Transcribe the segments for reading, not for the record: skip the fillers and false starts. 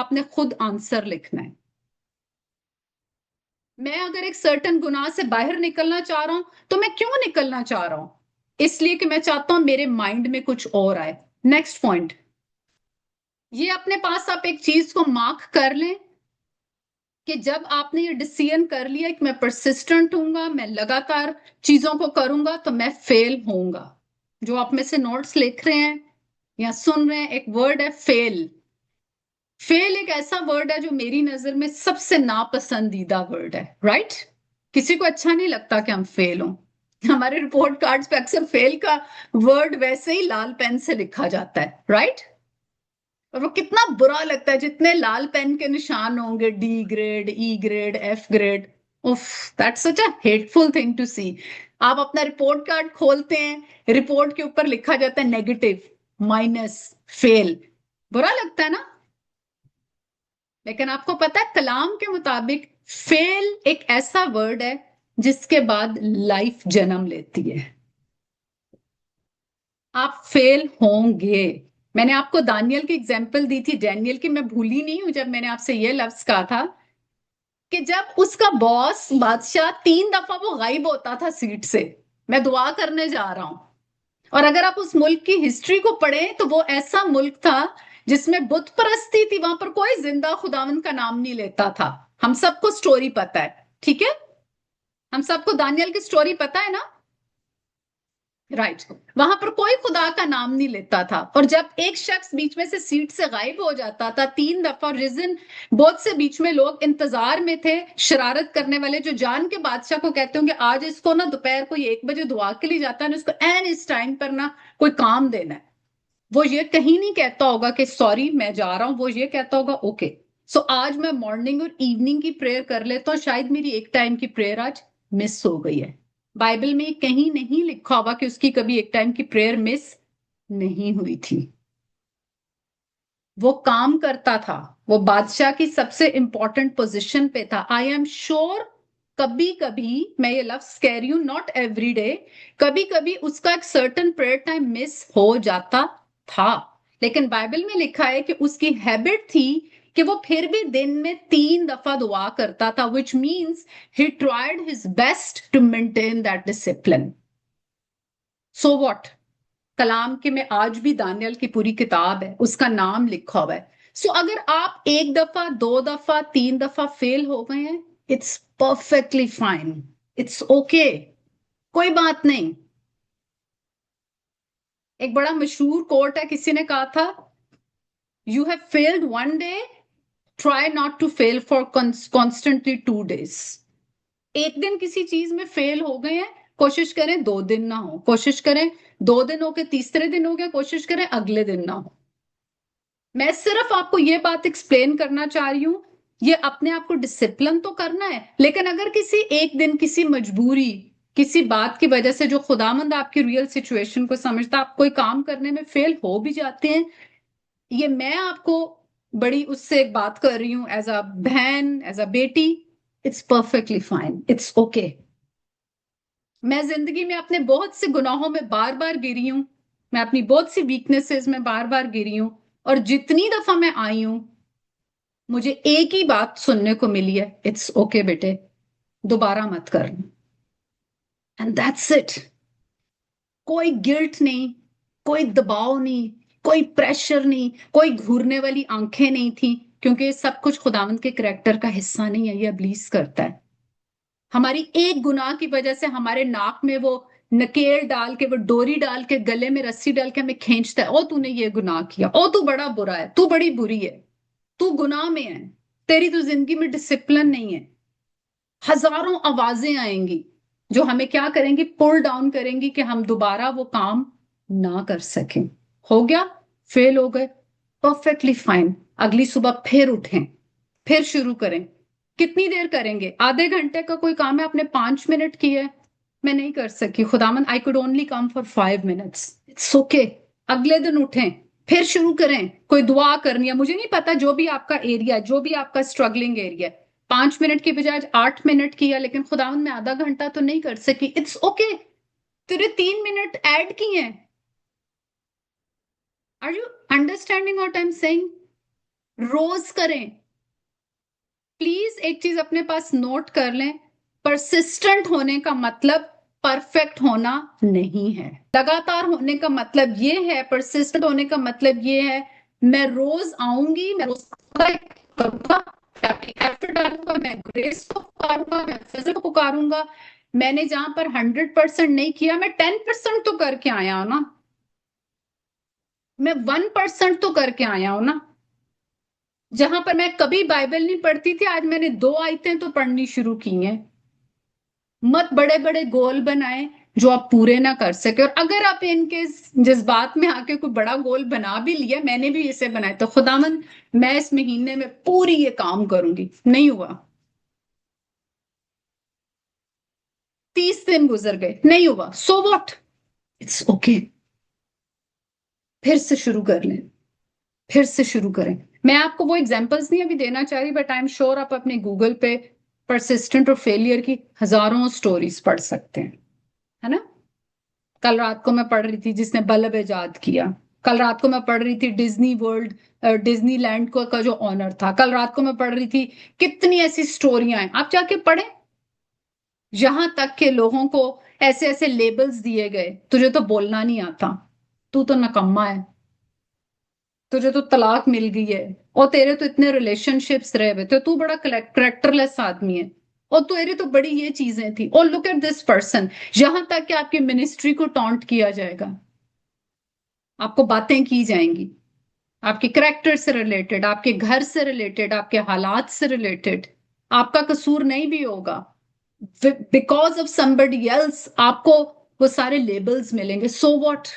आपने खुद आंसर लिखना है। मैं अगर एक सर्टन गुनाह से बाहर निकलना चाह रहा हूं तो मैं क्यों निकलना चाह रहा हूं? इसलिए कि मैं चाहता हूं मेरे माइंड में कुछ और आए। नेक्स्ट पॉइंट, ये अपने पास आप एक चीज को मार्क कर लें कि जब आपने ये डिसीजन कर लिया कि मैं परसिस्टेंट हूंगा, मैं लगातार चीजों को करूंगा, तो मैं फेल होऊंगा। जो आप में से नोट्स लिख रहे हैं या सुन रहे हैं, एक वर्ड है फेल। फेल एक ऐसा वर्ड है जो मेरी नजर में सबसे नापसंदीदा वर्ड है, राइट? किसी को अच्छा नहीं लगता कि हम फेल हों। हमारे रिपोर्ट कार्ड्स पे अक्सर फेल का वर्ड वैसे ही लाल पेन से लिखा जाता है, राइट? और वो कितना बुरा लगता है, जितने लाल पेन के निशान होंगे, D grade, E grade, F grade. उफ, that's such a hateful thing to see. आप अपना रिपोर्ट कार्ड खोलते हैं, रिपोर्ट के ऊपर लिखा जाता है नेगेटिव, माइनस, फेल। बुरा लगता है ना? लेकिन आपको पता है कलाम के मुताबिक फेल एक ऐसा वर्ड है जिसके बाद लाइफ जन्म लेती है। आप फेल होंगे। मैंने आपको दानियल की एग्जाम्पल दी थी, डैनियल की, मैं भूली नहीं हूं जब मैंने आपसे यह लफ्ज कहा था कि जब उसका बॉस बादशाह 3 दफा वो गायब होता था सीट से, मैं दुआ करने जा रहा हूं। और अगर आप उस मुल्क की हिस्ट्री को पढ़ें तो वो ऐसा मुल्क था जिसमें बुत परस्ती थी, वहां पर कोई जिंदा खुदावन का नाम नहीं लेता था। हम सबको स्टोरी पता है, ठीक है? हम सबको दानियल की स्टोरी पता है ना? राइट। वहां पर कोई खुदा का नाम नहीं लेता था, और जब एक शख्स बीच में से सीट से गायब हो जाता था 3 दफा, रिजन बहुत से बीच में लोग इंतजार में थे, शरारत करने वाले, जो जान के बादशाह को कहते होंगे आज इसको ना दोपहर को 1 बजे दुआ के लिए जाता है ना, इसको एन इस टाइम पर ना कोई काम देना है। वो ये कहीं नहीं कहता होगा कि सॉरी मैं जा रहा हूं, वो ये कहता होगा ओके, सो आज मैं मॉर्निंग और इवनिंग की प्रेयर कर लेता हूँ, शायद मेरी एक टाइम की प्रेयर आज मिस हो गई है। बाइबल में कहीं नहीं लिखा होगा कि उसकी कभी एक टाइम की प्रेयर मिस नहीं हुई थी। वो काम करता था, वो बादशाह की सबसे इंपॉर्टेंट पोजीशन पे था। आई एम श्योर कभी कभी, मैं ये लफ्ज कह रही हूं, नॉट एवरी डे, कभी कभी उसका एक सर्टन प्रेयर टाइम मिस हो जाता था। लेकिन बाइबल में लिखा है कि उसकी हैबिट थी कि वो फिर भी दिन में 3 दफा दुआ करता था, which means he tried his best to maintain that discipline. So what, Kalam के में आज भी दानियल की पूरी किताब है, उसका नाम लिखा हुआ है। सो अगर आप 1 दफा, 2 दफा, 3 दफा फेल हो गए हैं, it's perfectly fine, it's okay, कोई बात नहीं। एक बड़ा मशहूर कोट है, किसी ने कहा था, you have failed 1 day, try not to fail for constantly 2 days. एक दिन किसी चीज में फेल हो गए हैं, कोशिश करें 2 दिन ना हो, कोशिश करें 2 दिन हो गए, तीसरे दिन हो गया, कोशिश करें अगले दिन ना हो। मैं सिर्फ आपको ये बात एक्सप्लेन करना चाह रही हूं, ये अपने आप को डिसिप्लिन तो करना है, लेकिन अगर किसी एक दिन, किसी मजबूरी, किसी बात की वजह से, जो खुदामंद आपकी रियल सिचुएशन को समझता, आप कोई काम करने में फेल हो भी जाते हैं, ये मैं आपको बड़ी उससे एक बात कर रही हूं, एज अ बहन, एज अ बेटी, it's perfectly fine, it's okay. मैं जिंदगी में अपने बहुत से गुनाहों में बार बार गिरी हूं, मैं अपनी बहुत सी वीकनेसेस में बार बार गिरी हूं, और जितनी दफा मैं आई हूं मुझे एक ही बात सुनने को मिली है, इट्स ओके बेटे, दोबारा मत करना। And that's it. कोई गिल्ट नहीं, कोई दबाव नहीं, कोई प्रेशर नहीं, कोई घूरने वाली आंखें नहीं थी, क्योंकि ये सब कुछ खुदावंद के करैक्टर का हिस्सा नहीं है, ये इब्लीस करता है। हमारी एक गुनाह की वजह से हमारे नाक में वो नकेल डाल के, वो डोरी डाल के, गले में रस्सी डाल के हमें खींचता है, ओ तूने ये गुनाह किया, ओ तू बड़ा बुरा है, तू बड़ी बुरी है, तू गुनाह में है, तेरी तो जिंदगी में डिसिप्लिन नहीं है। हजारों आवाजें आएंगी जो हमें क्या करेंगी, पुल डाउन करेंगी कि हम दोबारा वो काम ना कर सकें। हो गया, फेल हो गए, परफेक्टली फाइन, अगली सुबह फिर उठें, फिर शुरू करें। कितनी देर करेंगे? आधे घंटे का कोई काम है, आपने 5 मिनट किए, मैं नहीं कर सकी खुदावन, I could only come for 5 minutes, it's okay. अगले दिन उठें, फिर शुरू करें, कोई दुआ करनी है, मुझे नहीं पता, जो भी आपका एरिया, जो भी आपका स्ट्रगलिंग एरिया है, 5 मिनट की बजाय 8 मिनट किया, लेकिन खुदावन मैं आधा घंटा तो नहीं कर सकी, इट्स ओके। तेरे 3 मिनट ऐड किए हैं। Are you understanding what I am saying? रोज करें। प्लीज एक चीज अपने पास नोट कर लें, परसिस्टेंट होने का मतलब परफेक्ट होना नहीं है। लगातार होने का मतलब ये है, परसिस्टेंट होने का मतलब ये है, मैं रोज आऊंगी, मैं रोज करूंगा, मैं अपनी एफर्ट डालूंगा, मैं ग्रेस को पुकारूंगा, मैं फिजर को पुकारूंगा। मैंने जहां पर 100% नहीं किया, मैं 10% तो करके आया हूं ना, मैं 1% तो करके आया हूं ना। जहां पर मैं कभी बाइबल नहीं पढ़ती थी, आज मैंने 2 आयतें तो पढ़नी शुरू की हैं। मत बड़े बड़े गोल बनाए जो आप पूरे ना कर सके। और अगर आप इनके जज्बात में आके कोई बड़ा गोल बना भी लिया, मैंने भी इसे बनाया, तो खुदावन मैं इस महीने में पूरी ये काम करूंगी, नहीं हुआ, 30 दिन गुजर गए, नहीं हुआ, सो व्हाट, इट्स ओके, फिर से शुरू कर लें, फिर से शुरू करें। मैं आपको वो एग्जांपल्स नहीं अभी देना चाह रही, बट आई एम श्योर आप अपने गूगल पे परसिस्टेंट और फेलियर की हजारों स्टोरीज पढ़ सकते हैं, है ना। कल रात को मैं पढ़ रही थी जिसने बल्ब इजाद किया, कल रात को मैं पढ़ रही थी डिज्नी वर्ल्ड, डिज्नीलैंड को का जो ऑनर था, कल रात को मैं पढ़ रही थी, कितनी ऐसी स्टोरियां हैं, आप जाके पढ़ें। यहां तक के लोगों को ऐसे ऐसे लेबल्स दिए गए, तुझे तो बोलना नहीं आता, तू तो नकम्मा है, तुझे तो तलाक मिल गई है, और तेरे तो इतने रिलेशनशिप्स रहे हुए, तो तू बड़ा करेक्टरलेस आदमी है, और तेरी तो बड़ी ये चीजें थी, और लुक एट दिस पर्सन। यहां तक कि आपकी मिनिस्ट्री को टॉन्ट किया जाएगा, आपको बातें की जाएंगी आपके करेक्टर से रिलेटेड, आपके घर से रिलेटेड, आपके हालात से रिलेटेड, आपका कसूर नहीं भी होगा, बिकॉज ऑफ समबडी एल्स आपको वो सारे लेबल्स मिलेंगे, सो व्हाट।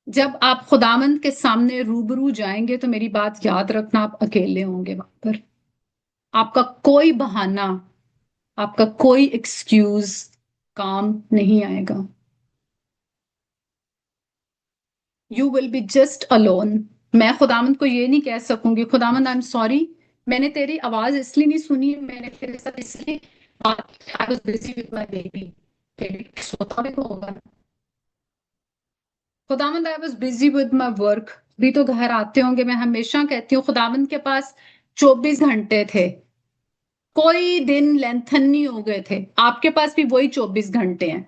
जब आप खुदावंद के सामने रूबरू जाएंगे तो मेरी बात याद रखना, आप अकेले होंगे वहां पर, आपका कोई बहाना, आपका कोई एक्सक्यूज काम नहीं आएगा। You will be just alone. मैं खुदावंद को ये नहीं कह सकूंगी खुदावंद आई एम सॉरी, मैंने तेरी आवाज इसलिए नहीं सुनी, मैंने तेरे साथ इसलिए बात, I was busy with my baby, baby सोता भी तो होगा। खुदावंद I was busy with my work, भी तो घर आते होंगे। मैं हमेशा कहती हूँ खुदावंद के पास 24 घंटे थे, कोई दिन लेंथन नहीं हो गए थे, आपके पास भी वही 24 घंटे हैं।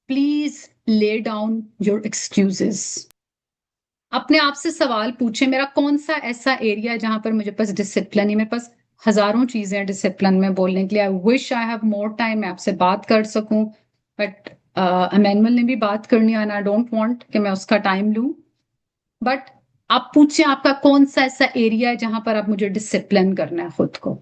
Please lay down your excuses, अपने आप से सवाल पूछे, मेरा कौन सा ऐसा एरिया है जहां पर मुझे पास डिसिप्लिन है। मेरे पास हजारों चीजें हैं डिसिप्लिन में बोलने के लिए, I wish I have more time, मैं आपसे बात कर सकूं, बट अमेनुअल ने भी बात करनी है, आई डोंट वांट कि मैं उसका टाइम लूं। बट आप पूछे आपका कौन सा ऐसा एरिया है जहां पर आप मुझे डिसिप्लिन करना है खुद को।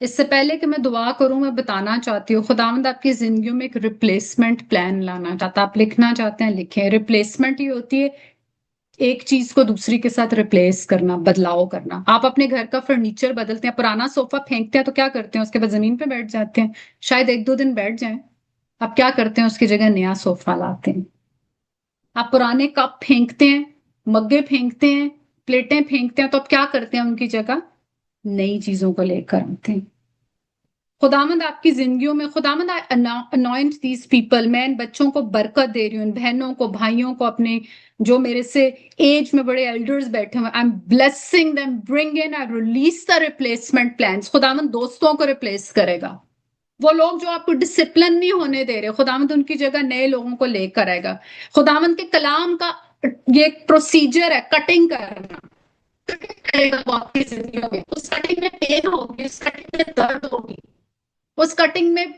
इससे पहले कि मैं दुआ करूं, मैं बताना चाहती हूँ खुदावंद आपकी जिंदगियों में एक रिप्लेसमेंट प्लान लाना चाहता, आप लिखना चाहते हैं लिखें। रिप्लेसमेंट ही होती है एक चीज को दूसरी के साथ रिप्लेस करना, बदलाव करना। आप अपने घर का फर्नीचर बदलते हैं, पुराना सोफा फेंकते हैं तो क्या करते हैं, उसके बाद जमीन पे बैठ जाते हैं, शायद 1-2 दिन बैठ जाएं, आप क्या करते हैं, उसकी जगह नया सोफा लाते हैं। आप पुराने कप फेंकते हैं, मग्गे फेंकते हैं, प्लेटें फेंकते हैं, तो आप क्या करते हैं, उनकी जगह नई चीजों को लेकर आते हैं। खुदावंद आपकी जिंदगियों में, खुदावंद अनॉइंट दीज पीपल, मैं इन बच्चों को बरकत दे रही हूँ, इन बहनों को, भाइयों को, अपने जो मेरे से एज में बड़े एल्डर्स बैठे हुए, I am blessing them, bring in, I release the replacement plans. खुदावंद दोस्तों को रिप्लेस करेगा, वो लोग जो आपको डिसिप्लिन नहीं होने दे रहे, खुदावंद उनकी जगह नए लोगों को लेकर आएगा। खुदावंद के कलाम का ये एक प्रोसीजर है, कटिंग करना, कटिंग करेगा वो आपकी जिंदगी में, उस कटिंग में पेन होगी, उस कटिंग में दर्द होगी, उस कटिंग में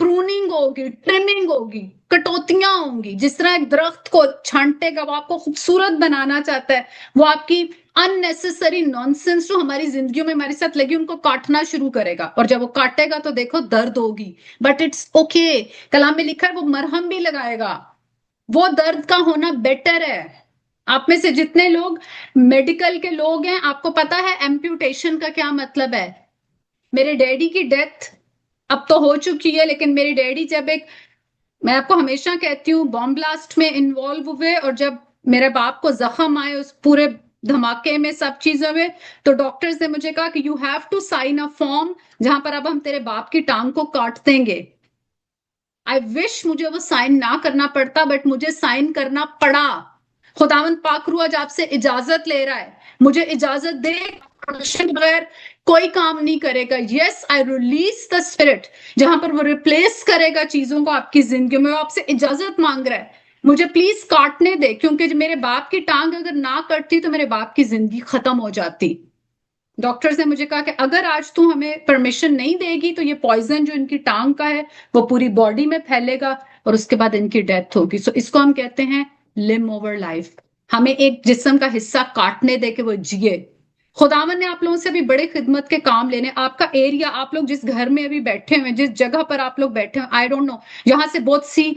प्रूनिंग होगी, ट्रिमिंग होगी, कटौतियां होंगी। जिस तरह एक दरख्त को छांटेगा, वो आपको खूबसूरत बनाना चाहता है, वो आपकी अननेसेसरी नॉनसेंस जो हमारी जिंदगी में हमारे साथ लगी उनको काटना शुरू करेगा, और जब वो काटेगा तो देखो दर्द होगी, बट इट्स ओके। कलाम में लिखा है वो मरहम भी लगाएगा, वो दर्द का होना बेटर है। आप में से जितने लोग मेडिकल के लोग हैं, आपको पता है एम्प्यूटेशन का क्या मतलब है। मेरे डैडी की डेथ अब तो हो चुकी है, लेकिन मेरी डैडी जब एक, मैं आपको हमेशा कहती हूँ, बॉम्ब ब्लास्ट में इन्वॉल्व हुए, और जब मेरे बाप को जख्म आए उस पूरे धमाके में, सब चीजों में, तो डॉक्टर्स ने मुझे कहा कि you have to sign a form जहां पर अब हम तेरे बाप की टांग को काट देंगे। आई विश मुझे वो साइन ना करना पड़ता, बट मुझे साइन करना पड़ा। खुदावंद पाक रूह आज आपसे इजाजत ले रहा है, मुझे इजाजत दे, परमिशन बगैर कोई काम नहीं करेगा। Yes, I release the spirit, जहां पर वो रिप्लेस करेगा चीजों को आपकी जिंदगी में, वो आपसे इजाजत मांग रहा है, मुझे प्लीज काटने दे, क्योंकि मेरे बाप की टांग अगर ना कटती तो मेरे बाप की जिंदगी खत्म हो जाती। डॉक्टर्स ने मुझे कहा कि अगर आज तू हमें परमिशन नहीं देगी तो ये पॉइजन जो इनकी टांग का है वो पूरी बॉडी में फैलेगा और उसके बाद इनकी डेथ होगी। सो इसको हम कहते हैं लिम ओवर लाइफ, हमें एक जिस्म का हिस्सा काटने दे के वो जिए। खुदावन ने आप लोगों से भी बड़े खिदमत के काम लेने, आपका एरिया, आप लोग जिस घर में अभी बैठे हुए, जिस जगह पर आप लोग बैठे हुए, आई डोंट नो, यहाँ से बहुत सी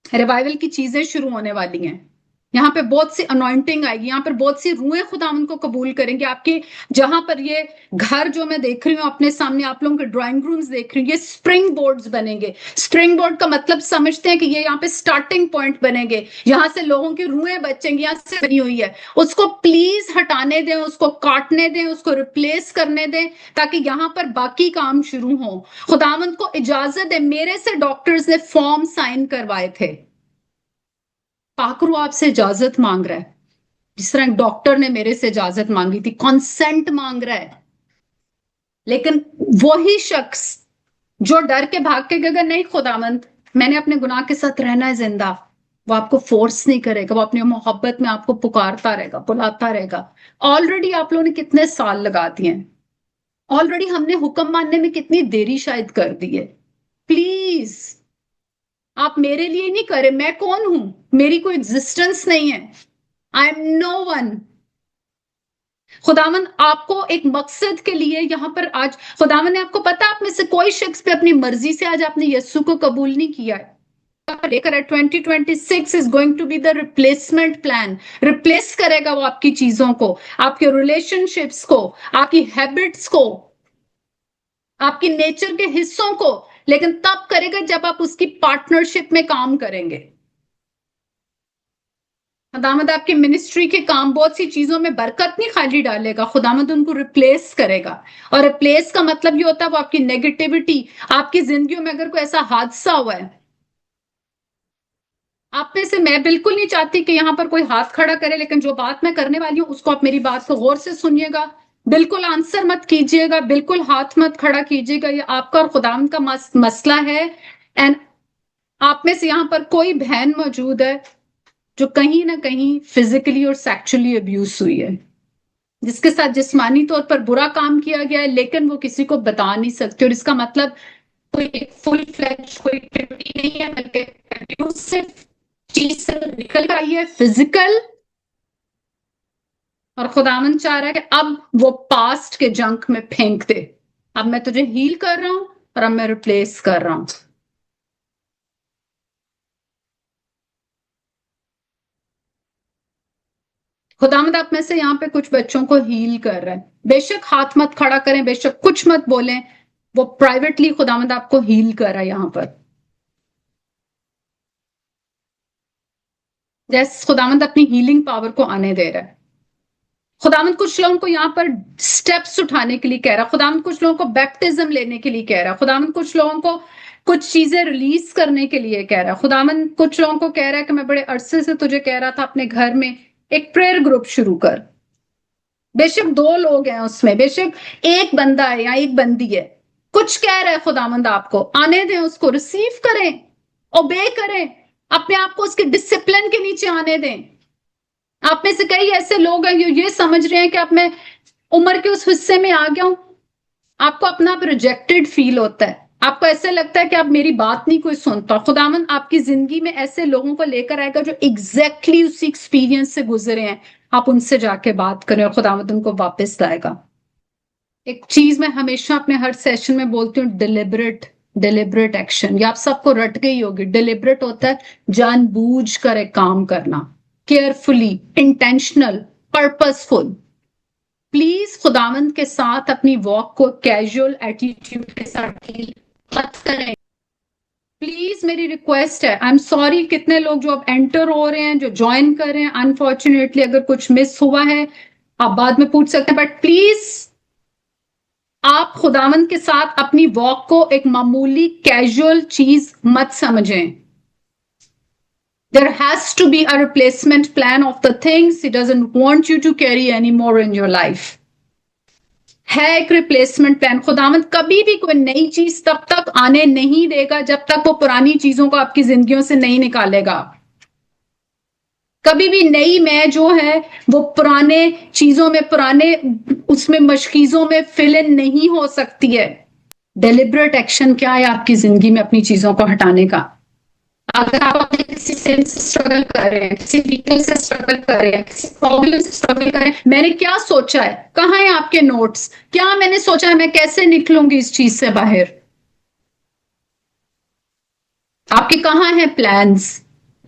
रिवाइवल की चीजें शुरू होने वाली हैं, यहाँ पे बहुत सी अनॉइंटिंग आएगी, यहाँ पर बहुत सी रूहें खुदावन को कबूल करेंगे आपके। जहां पर ये घर जो मैं देख रही हूँ अपने सामने, आप लोगों के ड्राइंग रूम्स देख रही हूँ, ये स्प्रिंग बोर्ड्स बनेंगे। स्प्रिंग बोर्ड का मतलब समझते हैं कि ये यहाँ पे स्टार्टिंग पॉइंट बनेंगे, यहाँ से लोगों की रूहें बचेंगी, यहाँ से बनी हुई है, उसको प्लीज हटाने दें, उसको काटने दें, उसको रिप्लेस करने दें, ताकि यहाँ पर बाकी काम शुरू हो। खुदावंद को इजाजत है, मेरे से डॉक्टर्स ने फॉर्म साइन करवाए थे, पाकरू आपसे इजाजत मांग रहा है, जिस तरह डॉक्टर ने मेरे से इजाजत मांगी थी, कंसेंट मांग रहा है। लेकिन वही शख्स जो डर के भाग के गए नहीं खुदावंद मैंने अपने गुनाह के साथ रहना है जिंदा, वो आपको फोर्स नहीं करेगा, वो अपनी मोहब्बत में आपको पुकारता रहेगा, बुलाता रहेगा। ऑलरेडी आप लोगों ने कितने साल लगा दिए हैं, ऑलरेडी हमने हुक्म मानने में कितनी देरी शायद कर दी है। प्लीज आप मेरे लिए नहीं करे, मैं कौन हूं, मेरी कोई एग्जिस्टेंस नहीं है, आई एम नो वन। खुदावन आपको एक मकसद के लिए यहां पर आज, खुदावन ने आपको पता, आप में से कोई शख्स पे अपनी मर्जी से आज आपने यीशु को कबूल नहीं किया है, लेकर 2026 is going to be the replacement plan. Replace करेगा वो आपकी चीजों को, आपके रिलेशनशिप्स को, आपकी हैबिट्स को, आपकी नेचर के हिस्सों को, लेकिन तब करेगा जब आप उसकी पार्टनरशिप में काम करेंगे। खुदामद आपकी मिनिस्ट्री के काम, बहुत सी चीजों में बरकत नहीं खाली डालेगा, खुदामद उनको रिप्लेस करेगा। और रिप्लेस का मतलब ये होता है वो आपकी नेगेटिविटी, आपकी जिंदगियों में अगर कोई ऐसा हादसा हुआ है, आप में से मैं बिल्कुल नहीं चाहती कि यहां पर कोई हाथ खड़ा करे, लेकिन जो बात मैं करने वाली हूं उसको आप मेरी बात को गौर से सुनिएगा, बिल्कुल आंसर मत कीजिएगा, बिल्कुल हाथ मत खड़ा कीजिएगा, ये आपका और खुदाम का मसला है। एंड आप में से यहां पर कोई बहन मौजूद है जो कहीं ना कहीं फिजिकली और सेक्सुअली अब्यूज हुई है, जिसके साथ जिस्मानी तौर पर बुरा काम किया गया है, लेकिन वो किसी को बता नहीं सकती, और इसका मतलब कोई फुल फ्लैश कोई एक्टिविटी नहीं है, बल्कि अब्यूसिव चीज से निकल आई है, फिजिकल। और खुदावन चाह रहा है कि अब वो पास्ट के जंक में फेंक दे, अब मैं तुझे हील कर रहा हूं और अब मैं रिप्लेस कर रहा हूं। खुदावंद आप में से यहाँ पे कुछ बच्चों को हील कर रहे हैं, बेशक हाथ मत खड़ा करें, बेशक कुछ मत बोलें, वो प्राइवेटली खुदावंद आपको हील कर रहा है यहाँ पर। जैसे खुदावंद अपनी हीलिंग पावर को आने दे रहा है। खुदावंद कुछ लोगों को यहाँ पर स्टेप्स उठाने के लिए कह रहा है, खुदावंद कुछ लोगों को बैप्टिज्म लेने के लिए कह रहा है, खुदावंद कुछ लोगों को कुछ चीजें रिलीज करने के लिए कह रहा है, खुदावंद कुछ लोगों को कह रहा है कि मैं बड़े अरसे से तुझे कह रहा था अपने घर में एक प्रेयर ग्रुप शुरू कर। बेशक 2 लोग हैं उसमें, बेशक एक बंदा है या एक बंदी है, कुछ कह रहा है खुदावंद आपको, आने दें उसको, रिसीव करें, ओबे करें, अपने आप को उसके डिसिप्लिन के नीचे आने दें। आप में से कई ऐसे लोग हैं जो ये समझ रहे हैं कि अब मैं उम्र के उस हिस्से में आ गया हूं, आपको अपना आप रिजेक्टेड फील होता है, आपको ऐसे लगता है कि अब मेरी बात नहीं कोई सुनता। खुदावन आपकी जिंदगी में ऐसे लोगों को लेकर आएगा जो एग्जैक्टली उसी एक्सपीरियंस से गुजरे हैं, आप उनसे जाके बात करें और खुदावंद उनको वापस लाएगा। एक चीज मैं हमेशा अपने हर सेशन में बोलती हूँ, डिलिबरेट एक्शन। ये आप सबको रट गई होगी, डिलिबरेट होता है जानबूझ कर एक काम करना, केयरफुली, इंटेंशनल, पर्पसफुल। प्लीज खुदावंद के साथ अपनी वॉक को कैजुअल एटीट्यूड के साथ डील मत करें। प्लीज मेरी रिक्वेस्ट है, आई एम सॉरी कितने लोग जो अब एंटर हो रहे हैं, जो ज्वाइन कर रहे हैं, अनफॉर्चुनेटली अगर कुछ मिस हुआ है आप बाद में पूछ सकते हैं, बट प्लीज आप खुदावंद के साथ अपनी वॉक को एक मामूली कैजुअल चीज मत समझें। There has to be a replacement plan of the things he doesn't want you to carry anymore in your life. है एक रिप्लेसमेंट प्लान। खुदावंद कभी भी कोई नई चीज तब तक आने नहीं देगा जब तक वो पुरानी चीजों को आपकी जिंदगियों से नहीं निकालेगा। कभी भी नई मैं जो है वो पुराने चीजों में, पुराने उसमें मशकीजों में फिल इन नहीं हो सकती है। डेलिब्रेट एक्शन क्या है आपकी जिंदगी में अपनी चीजों को हटाने का? अगर आप अपने किसी सिन से स्ट्रगल कर रहे हैं, किसी वीकनेस से स्ट्रगल कर रहे हैं, किसी प्रॉब्लम से स्ट्रगल कर रहे हैं, मैंने क्या सोचा है, कहाँ है आपके नोट्स, क्या मैंने सोचा है मैं कैसे निकलूंगी इस चीज से बाहर? आपके कहाँ है प्लान्स?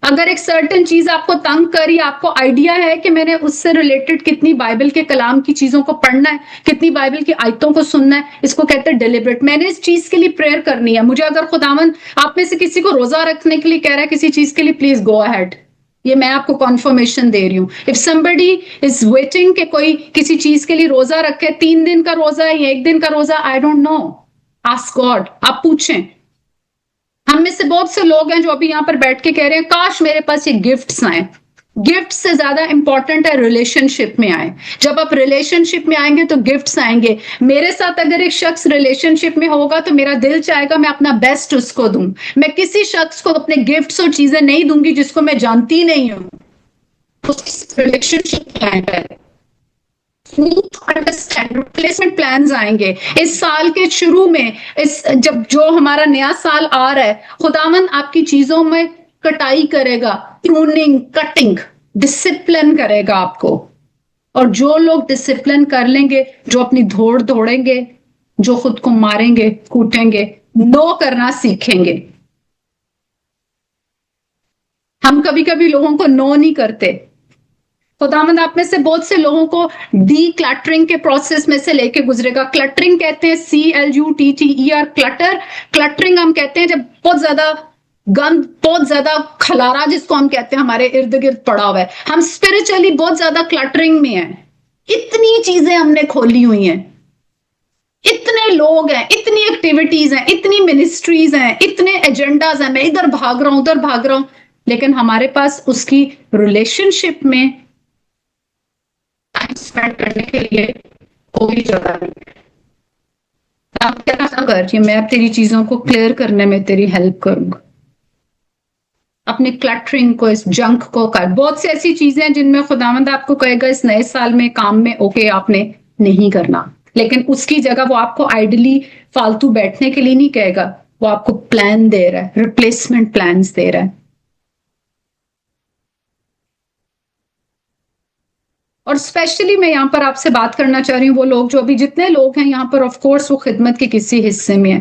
अगर एक सर्टेन चीज आपको तंग करी, आपको आइडिया है कि मैंने उससे रिलेटेड कितनी बाइबल के कलाम की चीजों को पढ़ना है, कितनी बाइबल की आयतों को सुनना है, इसको कहते हैं डिलिबरेट। मैंने इस चीज के लिए प्रेयर करनी है। मुझे अगर खुदावन आप में से किसी को रोजा रखने के लिए कह रहा है किसी चीज के लिए, प्लीज गो अहेड। ये मैं आपको कॉन्फर्मेशन दे रही हूँ। इफ समबडी इज वेटिंग कि कोई किसी चीज के लिए रोजा रखे, 3 दिन का रोजा है या 1 दिन का रोजा, आई डोंट नो, आस्क गॉड। आप पूछें। हम में से बहुत से लोग हैं जो अभी यहां पर बैठ के कह रहे हैं काश मेरे पास ये गिफ्ट्स आए। गिफ्ट से ज्यादा इंपॉर्टेंट है रिलेशनशिप में आए। जब आप रिलेशनशिप में आएंगे तो गिफ्ट्स आएंगे। मेरे साथ अगर एक शख्स रिलेशनशिप में होगा तो मेरा दिल चाहेगा मैं अपना बेस्ट उसको दूं। मैं किसी शख्स को अपने गिफ्ट्स और चीजें नहीं दूंगी जिसको मैं जानती नहीं हूं। उसकी रिलेशनशिप में आएगा। अंडरस्टैंड रिप्लेसमेंट प्लान्स आएंगे इस साल के शुरू में। इस जब जो हमारा नया साल आ रहा है, खुदावन आपकी चीजों में कटाई करेगा, प्रूनिंग, कटिंग, डिसिप्लिन करेगा आपको। और जो लोग डिसिप्लिन कर लेंगे, जो अपनी दौड़ दौड़ेंगे, जो खुद को मारेंगे, कूटेंगे, नो करना सीखेंगे। हम कभी कभी लोगों को नो नहीं करते। खुदावंद आप में से बहुत से लोगों को डी क्लटरिंग के प्रोसेस में से लेके गुजरेगा। क्लटरिंग कहते हैं CLUTTER, क्लटर। क्लटरिंग हम कहते हैं जब बहुत ज्यादा गंद, बहुत ज्यादा खलारा जिसको हम कहते हैं हमारे इर्द गिर्द पड़ा हुआ है। हम स्पिरिचुअली बहुत ज्यादा क्लटरिंग में हैं। इतनी चीजें हमने खोली हुई हैं, इतने लोग हैं, इतनी एक्टिविटीज हैं, इतनी मिनिस्ट्रीज हैं, इतने एजेंडाज हैं, मैं इधर भाग रहा हूं उधर भाग रहा हूं, लेकिन हमारे पास उसकी रिलेशनशिप में टाइम स्पेंड करने के लिए कोई जगह नहीं। आप क्या कर, ये मैं तेरी चीजों को क्लियर करने में तेरी हेल्प करूंगा। अपने क्लटरिंग को, इस जंक को कर। बहुत सी ऐसी चीजें हैं जिनमें खुदावंद आपको कहेगा इस नए साल में काम में ओके आपने नहीं करना, लेकिन उसकी जगह वो आपको आइडली फालतू बैठने के लिए नहीं कहेगा, वो आपको प्लान दे रहा है, रिप्लेसमेंट प्लान्स दे रहा है। और स्पेशली मैं यहाँ पर आपसे बात करना चाह रही हूँ वो लोग जो अभी, जितने लोग हैं यहाँ पर, ऑफ कोर्स वो खिदमत के किसी हिस्से में है।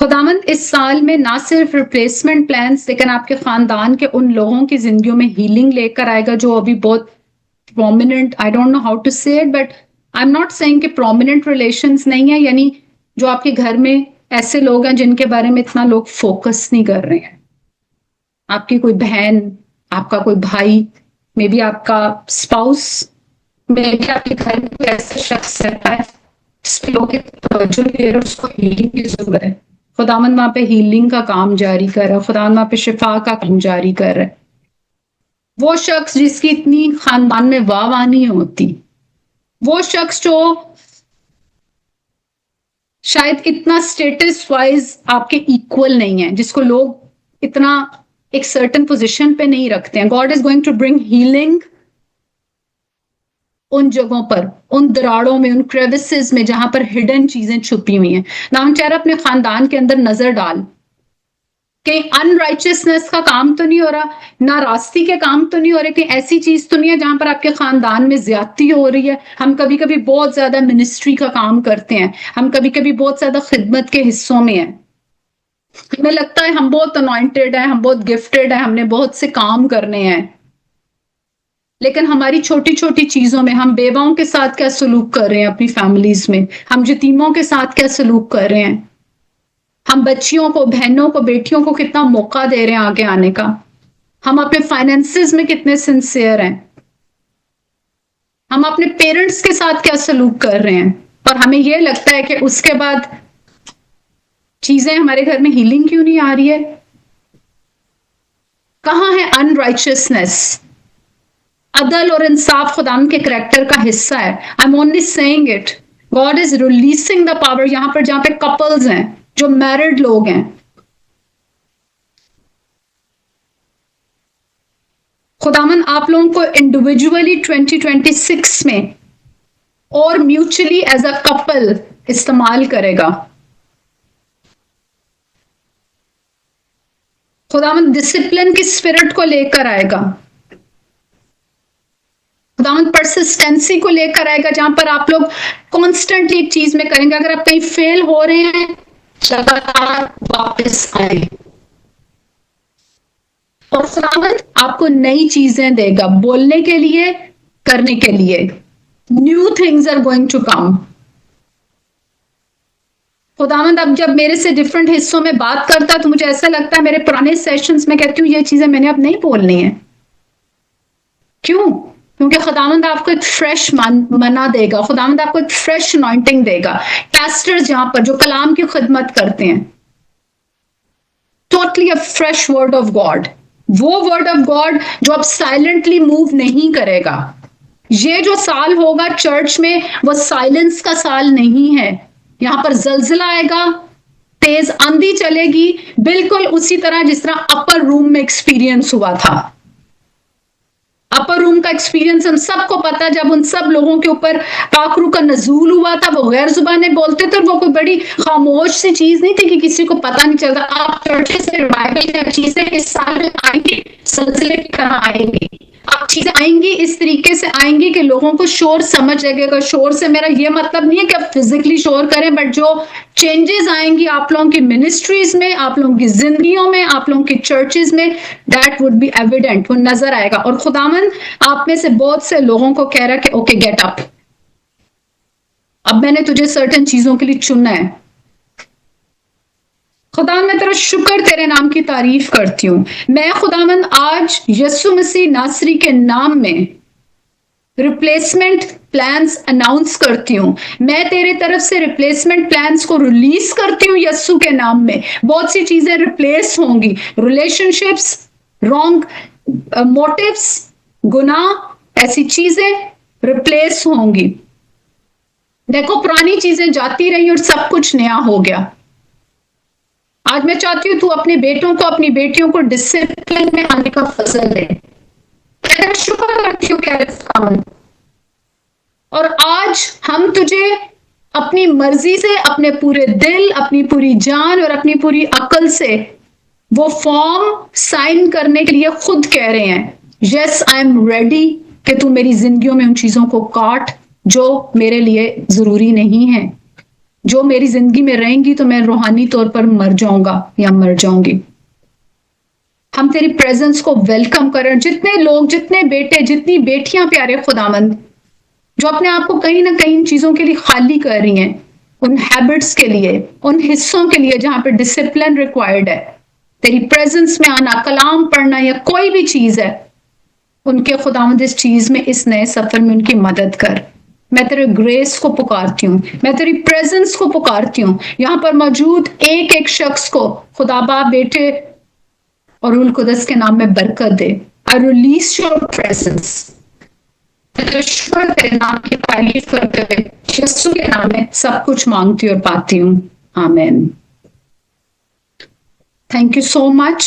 खुदावंद इस साल में ना सिर्फ रिप्लेसमेंट प्लान्स, लेकिन आपके खानदान के उन लोगों की जिंदगियों में हीलिंग लेकर आएगा जो अभी बहुत prominent, I don't know how to say it, but I am not saying कि प्रोमिनेंट रिलेशंस नहीं है, यानी जो आपके घर में ऐसे लोग हैं जिनके बारे में इतना लोग फोकस नहीं कर रहे हैं। आपकी कोई बहन, आपका कोई भाई, मे बी आपका स्पाउस, मे बी आपके घर में कोई ऐसा शख्स रहता है जिसपे लोग तवज्जो नहीं दे रहे, उसको हीलिंग की जरूरत है। खुदावंद वहां पे हीलिंग का काम जारी कर रहा है। खुदावंद वहां पे शिफा का काम जारी कर रहा है। वो शख्स जिसकी इतनी खानदान में वाह नहीं होती, वो शख्स जो शायद इतना स्टेटस वाइज आपके इक्वल नहीं है, जिसको लोग इतना एक सर्टेन पोजीशन पे नहीं रखते हैं, God is going to bring healing उन जगहों पर, उन दराड़ों में, उन क्रेविसेस में जहां पर हिडन चीजें छुपी हुई हैं। नामचारा अपने खानदान के अंदर नजर डाल, कहीं अनराइचियसनेस का काम तो नहीं हो रहा, ना रास्ती के काम तो नहीं हो रहे, कहीं ऐसी चीज तो नहीं है जहां पर आपके खानदान में ज्यादती हो रही है। हम कभी कभी बहुत ज्यादा मिनिस्ट्री का काम करते हैं, हम कभी कभी बहुत ज्यादा खिदमत के हिस्सों में हैं, हमें लगता है हम बहुत अनॉइंटेड है, हम बहुत गिफ्टेड है, हमने बहुत से काम करने हैं, लेकिन हमारी छोटी छोटी चीजों में हम बेवाओं के साथ क्या सलूक कर रहे हैं, अपनी फैमिलीज में हम यतीमों के साथ क्या सलूक कर रहे हैं, हम बच्चियों को, बहनों को, बेटियों को कितना मौका दे रहे हैं आगे आने का, हम अपने फाइनेंसेस में कितने सिंसियर हैं, हम अपने पेरेंट्स के साथ क्या सलूक कर रहे हैं। और हमें यह लगता है कि उसके बाद चीजें हमारे घर में हीलिंग क्यों नहीं आ रही है। कहाँ है अनराइचियसनेस? अदल और इंसाफ खुदाम के करैक्टर का हिस्सा है। I am only saying it, God is releasing the power यहां पर, जहां पे कपल्स हैं, जो मैरिड लोग हैं। खुदावन आप लोगों को इंडिविजुअली 2026 में और म्यूचुअली एज अ कपल इस्तेमाल करेगा। खुदावन डिसिप्लिन की स्पिरिट को लेकर आएगा, खुदावन परसिस्टेंसी को लेकर आएगा, जहां पर आप लोग कॉन्स्टेंटली एक चीज में करेंगे। अगर आप कहीं फेल हो रहे हैं, लगातार वापस आए, और खुदावन आपको नई चीजें देगा बोलने के लिए, करने के लिए। New things are going to come. खुदावंद अब जब मेरे से डिफरेंट हिस्सों में बात करता है तो मुझे ऐसा लगता है, मेरे पुराने सेशंस में कहती हूँ ये चीजें मैंने अब नहीं बोलनी है। क्यों? क्योंकि खुदावंद आपको एक फ्रेश मना देगा, खुदावंद आपको एक फ्रेश अनॉइंटिंग देगा। पास्टर्स जहां पर जो कलाम की खिदमत करते हैं, totally a fresh word of God, वो वर्ड ऑफ गॉड जो अब साइलेंटली मूव नहीं करेगा। ये जो साल होगा चर्च में, वो साइलेंस का साल नहीं है। यहां पर जलजिला आएगा, तेज आंधी चलेगी, बिल्कुल उसी तरह जिस तरह अपर रूम में एक्सपीरियंस हुआ था। अपर रूम का एक्सपीरियंस हम सबको पता, जब उन सब लोगों के ऊपर पाखरू का नजूल हुआ था, वो गैर जुबाने बोलते थे, वो कोई बड़ी खामोश सी चीज नहीं थी कि किसी को पता नहीं चलता। आप चर्चेस में रिवाइवल चीजें इस साल में आएंगी, सिलसिले की तरह आएंगी। अब चीजें आएंगी इस तरीके से आएंगी कि लोगों को शोर समझ लगेगा। शोर से मेरा ये मतलब नहीं है कि आप फिजिकली शोर करें, बट जो चेंजेस आएंगी आप लोगों की मिनिस्ट्रीज में, आप लोगों की जिंदगियों में, आप लोगों की चर्चेस में, दैट वुड बी एविडेंट, वो नजर आएगा। और खुदावन आप में से बहुत से लोगों को कह रहा है कि ओके गेट अप, अब मैंने तुझे सर्टेन चीजों के लिए चुना है। खुदा मैं तेरा शुक्र, तेरे नाम की तारीफ करती हूँ। मैं खुदावन आज यीशु मसीह नासरी के नाम में रिप्लेसमेंट प्लान्स अनाउंस करती हूँ। मैं तेरे तरफ से रिप्लेसमेंट प्लान्स को रिलीज करती हूँ यीशु के नाम में। बहुत सी चीजें रिप्लेस होंगी, रिलेशनशिप्स, रॉन्ग मोटिव्स, गुनाह, ऐसी चीजें रिप्लेस होंगी। देखो पुरानी चीजें जाती रही और सब कुछ नया हो गया। आज मैं चाहती हूं तू अपने बेटों को, अपनी बेटियों को डिसिप्लिन में आने का फजल दे। शुक्र करती हूँ कैरिफ, और आज हम तुझे अपनी मर्जी से, अपने पूरे दिल, अपनी पूरी जान और अपनी पूरी अकल से वो फॉर्म साइन करने के लिए खुद कह रहे हैं, यस आई एम रेडी, कि तू मेरी जिंदगियों में उन चीजों को काट जो मेरे लिए जरूरी नहीं है। जो मेरी जिंदगी में रहेंगी तो मैं रूहानी तौर पर मर जाऊंगा या मर जाऊंगी। हम तेरी प्रेजेंस को वेलकम करें। जितने लोग, जितने बेटे, जितनी बेटियां प्यारे खुदावंद, जो अपने आप को कहीं ना कहीं चीजों के लिए खाली कर रही हैं, उन हैबिट्स के लिए, उन हिस्सों के लिए जहां पर डिसिप्लिन रिक्वायर्ड है, तेरी प्रेजेंस में आना, कलाम पढ़ना या कोई भी चीज है, उनके खुदावंद इस चीज में, इस नए सफर में उनकी मदद कर। मैं तेरे ग्रेस को पुकारती हूँ, मैं तेरी प्रेजेंस को पुकारती हूँ। यहां पर मौजूद एक एक शख्स को खुदा बाप, बेटे और रूह कुदस के नाम में बरकत दे। I release your presence. तेरे नाम की तारीफ करते हुए यीशु के नाम में सब कुछ मांगती और पाती हूँ। आमीन। Thank you so much.